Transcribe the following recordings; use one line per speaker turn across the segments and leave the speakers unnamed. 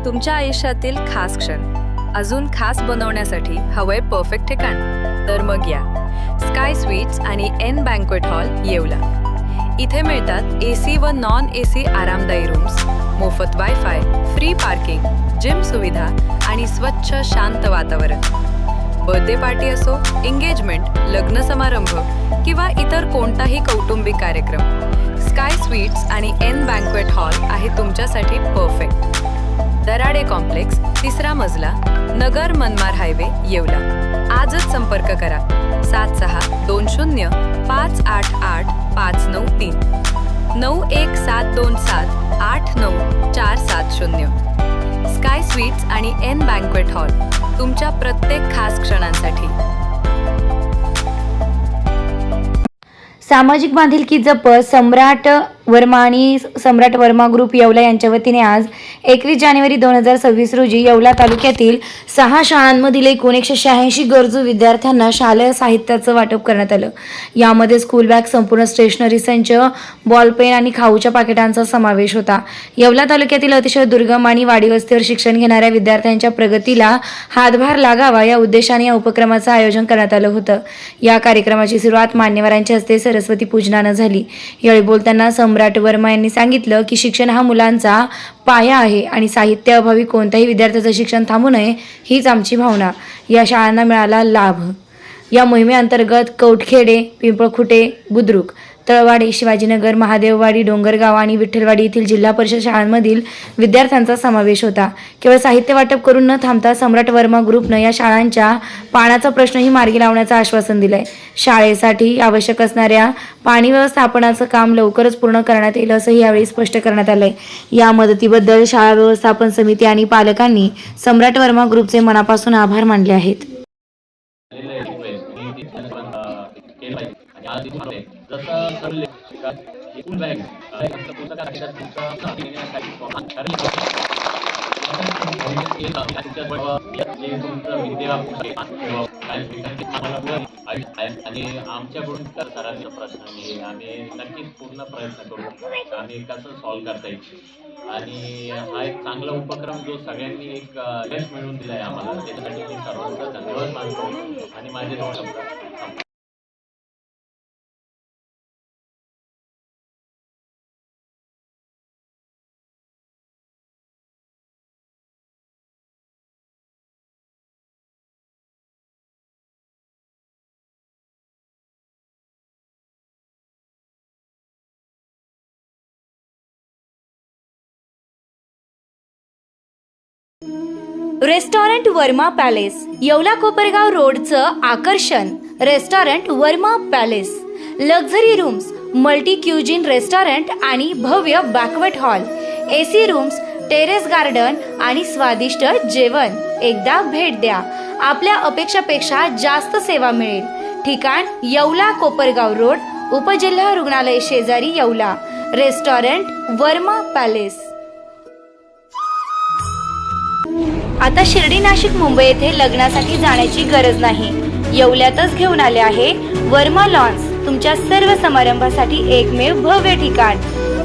तुमच्या आयुष्यातील खास क्षण अजून खास बनवण्यासाठी हवंय परफेक्ट ठिकाण? तर मग या स्काय स्वीट्स आणि एन बँक्वेट हॉल येवला. इथे मिळतात एसी व नॉन एसी आरामदायी रूम्स, मोफत वायफाय, फ्री पार्किंग, जिम सुविधा आणि स्वच्छ शांत वातावरण. बर्थडे पार्टी असो, एंगेजमेंट, लग्न समारंभ किंवा इतर कोणताही कौटुंबिक कार्यक्रम, स्काय स्वीट्स आणि एन बँक्वेट हॉल आहे तुमच्यासाठी परफेक्ट. दराडे कॉम्प्लेक्स, 3रा मजला, नगर मनमाड हायवे, येवला. आजच संपर्क करा 7620588593 9172789470. स्काय स्वीट्स आणि एन बँक्वेट हॉल तुमच्या प्रत्येक खास क्षणांसाठी.
सामाजिक बांधिलकी जपत सम्राट वर्मा आणि सम्राट वर्मा ग्रुप येवला यांच्या वतीने आज 21 जानेवारी 2026 रोजी येवला तालुक्यातील 6 शाळांमधील एकूण 186 गरजू विद्यार्थ्यांना शालेय साहित्याचं वाटप करण्यात आलं. यामध्ये स्कूल बॅग, संपूर्ण स्टेशनरी संच, बॉलपेन आणि खाऊच्या पाकिटांचा समावेश होता. येवला तालुक्यातील अतिशय दुर्गम आणि वाडी वस्तीवर शिक्षण घेणाऱ्या विद्यार्थ्यांच्या प्रगतीला हातभार लागावा या उद्देशाने या उपक्रमाचं आयोजन करण्यात आलं होतं. या कार्यक्रमाची सुरुवात मान्यवरांच्या हस्ते सरस्वती पूजनानं झाली. यावेळी बोलताना सम्राट वर्मा यांनी सांगितलं की शिक्षण हा मुलांचा पाया आहे आणि साहित्य अभावी कोणत्याही विद्यार्थ्याचं शिक्षण थांबू नये हीच आमची भावना. या शाळांना मिळाला लाभ. या मोहिमेअंतर्गत कौटखेडे, पिंपळखुटे, बुद्रुक, तळवाडी, शिवाजीनगर, महादेववाडी, डोंगरगाव आणि विठ्ठलवाडी येथील जिल्हा परिषद शाळांमधील विद्यार्थ्यांचा समावेश होता. केवळ साहित्य वाटप करून न थांबता सम्राट वर्मा ग्रुपनं या शाळांच्या पाण्याचा प्रश्नही मार्गी लावण्याचं आश्वासन दिलंय. शाळेसाठी आवश्यक असणाऱ्या पाणी व्यवस्थापनाचं काम लवकरच पूर्ण करण्यात येईल असंही यावेळी स्पष्ट करण्यात आलंय. या मदतीबद्दल शाळा व्यवस्थापन समिती आणि पालकांनी सम्राट वर्मा ग्रुपचे मनापासून आभार मानले आहेत.
जसं ठरले एकूण बॅग पुस्तकाच्या आणि आमच्याकडून सरांचा प्रश्न नाही, आम्ही नक्कीच पूर्ण प्रयत्न करू आम्ही कसं सॉल्व्ह करता येईल. आणि हा एक चांगला उपक्रम जो सगळ्यांनी एक यश मिळवून दिलाय आम्हाला, त्याच्यासाठी मी सर्वांचा धन्यवाद मानतो. आणि माझे 2 शब्द
रेस्टॉरंट वर्मा पॅलेस, येवला कोपरगाव रोडचं आकर्षण. Restaurant Verma palace, luxury rooms, multi cuisine restaurant आणि भव्य banquet hall, AC rooms, terrace garden आणि स्वादिष्ट जेवण. एकदा भेट द्या, आपल्या अपेक्षापेक्षा जास्त सेवा मिळेल. ठिकाण येवला कोपरगाव रोड, उपजिल्हा रुग्णालय शेजारी, येवला. Restaurant Verma palace. आता शिर्डी, नाशिक, मुंबई येथे लग्नासाठी जाण्याची गरज नाही. येवल्यातच घेऊन आले आहे वर्मा लॉन्स, तुमच्या सर्व समारंभासाठी एकमेव भव्य ठिकाण.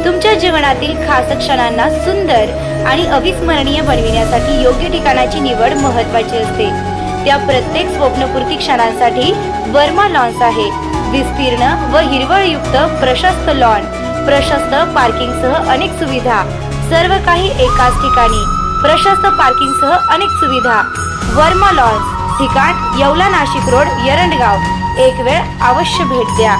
तुमच्या जीवनातील खास क्षणांना सुंदर आणि अविस्मरणीय बनविण्यासाठी योग्य ठिकाणाची निवड महत्त्वाची असते. त्या प्रत्येक स्वप्नपूर्ती क्षणांसाठी वर्मा लॉन्स आहे. विस्तीर्ण व हिरवळयुक्त प्रशस्त लॉन, प्रशस्त पार्किंगसह अनेक सुविधा, सर्व काही एकाच ठिकाणी. प्रशस्त पार्किंगसह अनेक सुविधा. वर्मा लॉन्स, ठिकाण येवला, नाशिक रोड, यरंडगाव. एक वेळ अवश्य भेट द्या.